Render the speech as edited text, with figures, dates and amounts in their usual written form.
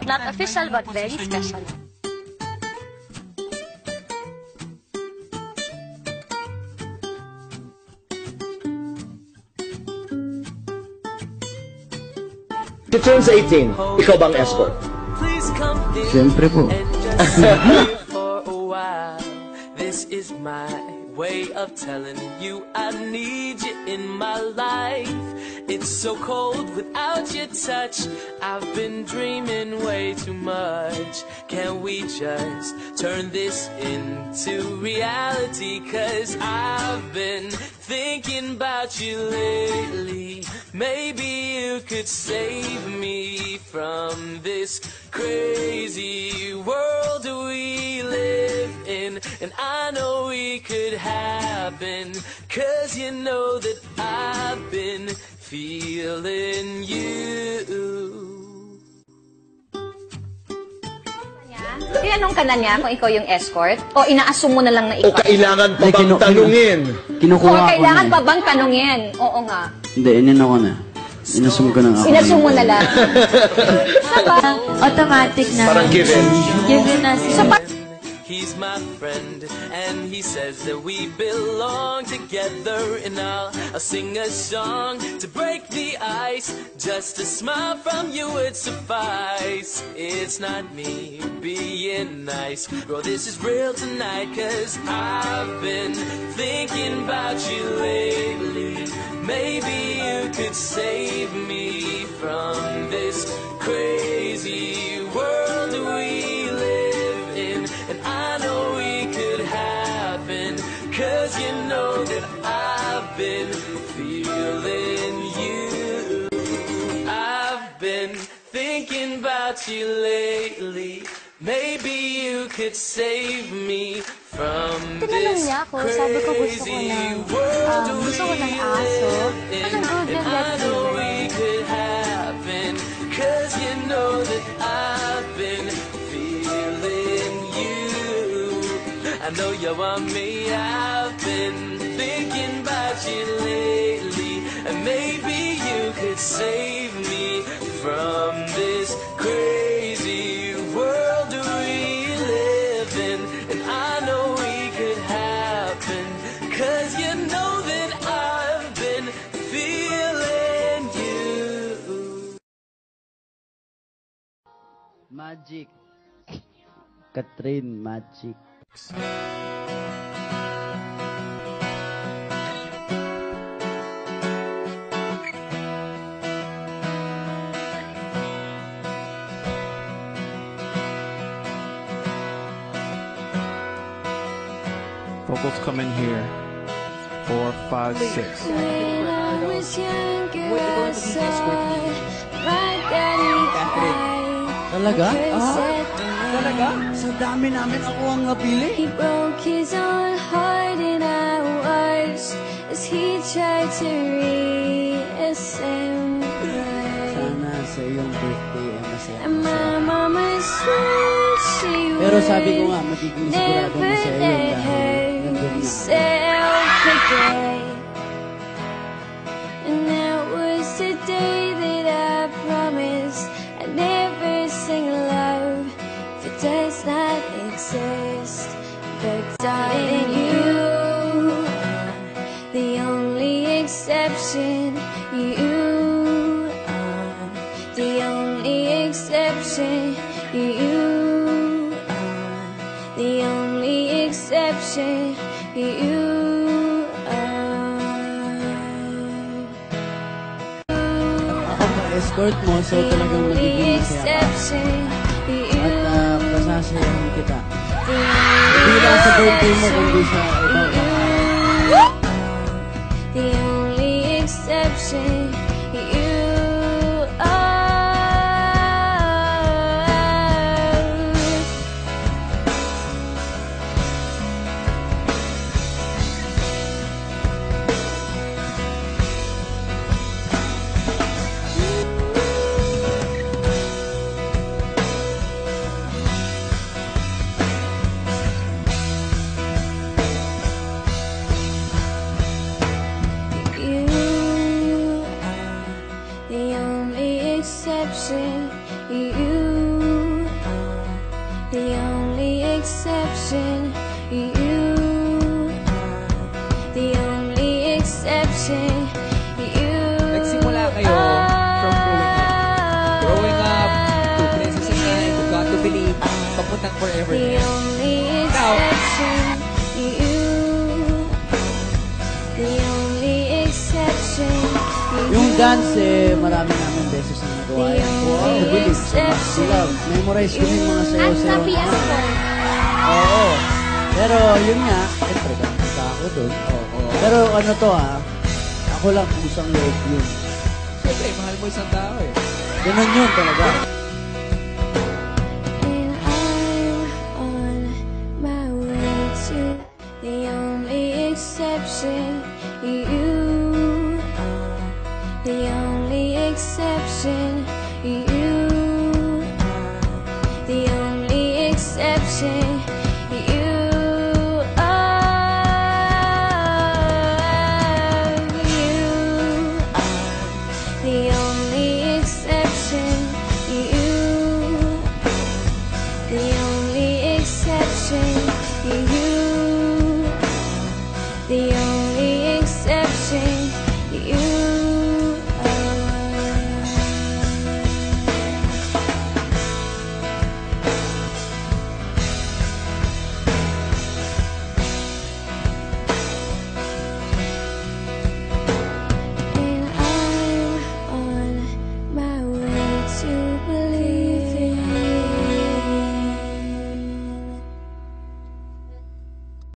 Not official, but very special. She turns 18, ikaw bang escort? Siyempre po. This is my way of telling you I need you in my life. It's so cold without your touch. I've been dreaming way too much. Can we just turn this into reality? 'Cause I've been thinking about you lately. Maybe you could save me from this crazy world we live in. And I know we could happen, 'cause you know that I've been feeling you. Tinanong ka na niya kung ikaw yung escort? O ina-assume mo na lang na ikaw? O kailangan pa bang tanungin? Kinukuha O ko kailangan na. pa bang tanungin? Oo nga. Hindi, inino ko na. Inassume ko na ako. Inassume mo na lang. Automatic na. Parang given. Given na siya. He's my friend, and he says that we belong together. And I'll sing a song to break the ice. Just a smile from you would suffice. It's not me being nice, girl, this is real tonight. 'Cause I've been thinking about you lately. Maybe you could save me from this crazy world we live in. And I know we could happen, 'cause you know that I've been feeling you. I've been thinking about you lately. Maybe you could save me from Tinanong this niya ako, sabi ko gusto crazy ko world ng aso. Anong good and with I that know feeling? we could happen, 'cause you know that I've been feeling you. I know you want me, I've been thinking about you lately. And maybe you could save me from this crazy world we live in. And I know we could happen, 'cause you know that I've been feeling you. Magic. Catherine, magic. Vocals come in here. 4, 5, 6. When I was younger, I saw my daddy cry. Talaga? Said Talaga? Sa dami namin ako ang napili. he broke his own heart and I watched as he tried to reassemble. Sana sa iyong birthday ay masaya. And my mama said she Pero sabi ko nga, would magiging sigurado never masaya yun let dahil nandun na. herself forget. And that was the day that I promised I'd never sing love if it does not exist. But darling, you are the only exception. You are the only exception. You are the only exception. You Escort mo, so talagang magiging masaya ka. At pasasayahin kita. Hindi lang sa birthday mo, kundi sa ibang araw. the only exception. You are. You are the only exception. You the only exception. You are the only exception. You Nagsimula kayo from growing up to Princess and I, to God to Believe, papuntang Forever the na. only Now, exception. You are the only exception. Yung dance, marami namin beses na nagawa yun. Wow, bilis. Sila, memorize ko yung mga sayo-sayo. Happy escort. Oo. Pero yun nga, siyempre, kanta ako dun. Pero ano to ako lang pusang loob yun. Siyempre, mahal mo isang tao eh. Ganun yun talaga. And I'm on my way to the only exception. You are the only exception.